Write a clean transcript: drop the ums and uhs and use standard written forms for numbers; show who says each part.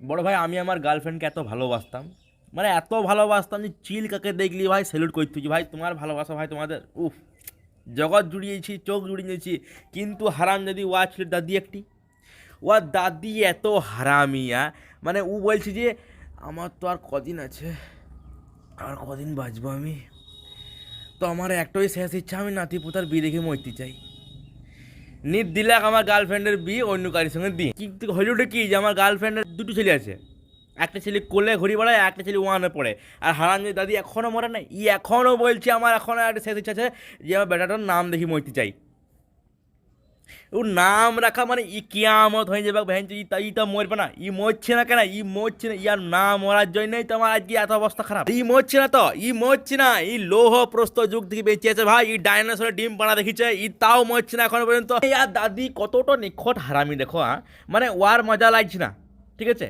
Speaker 1: বড় ভাই আমি আমার গার্লফ্রেন্ডকে এত ভালোবাসতাম, মানে এত ভালোবাসতাম যে চিল কাকে দেখলি ভাই স্যালুট করতে যে ভাই তোমার ভালোবাসা ভাই তোমাদের উফ, জগৎ জুড়িয়েছি চোখ জুড়িয়ে নিয়েছি। কিন্তু হারাম যদি ওয়া ছিল দাদি একটি, ওর দাদি এত হারামিয়া, মানে ও বলছে যে আমার তো আর কদিন আছে, আর কদিন বাঁচবো আমি, তো আমার একটাই শেষ ইচ্ছা, আমি নাতি পোতার বিয়ে দেখে মরতে চাই। নিট দিলাক আমার গার্লফ্রেন্ডের বিয়ে অন্য কারির সঙ্গে দিয়ে, কিন্তু হলিউডে কি যে আমার গার্লফ্রেন্ডের দুটো ছেলে আছে, একটা ছেলে কোলে ঘুরি বেড়ায়, একটা ছেলে ওয়ানে পড়ে। আর হারানজির দাদি এখনও মরে নাই, ই এখনও বলছে আমার এখনও একটা শেষ ইচ্ছা আছে যে আমার বেটাটার নাম দেখি মরতে চাই। ও নাম রাখা মানে ই কিয়ামত হয়ে যাবে ভ্যান, ই তো মরবে না, ই মরছে না কেন, ই মরছে না, ইয়ার না মরার জন্যই তো আমার আজকে এত অবস্থা খারাপ। ই মরছে না তো, ই মরছে না, ই লৌহ প্রস্তর যুগ থেকে বেঁচে আছে ভাই, ই ডাইনোসরের ডিম পাড়া দেখিছে, ই তাও মরছে না এখনো পর্যন্ত। ইয়ার দাদি কতটা নিখট হারামি দেখো, মানে ওয়ার মজা লাগছে না, ঠিক আছে।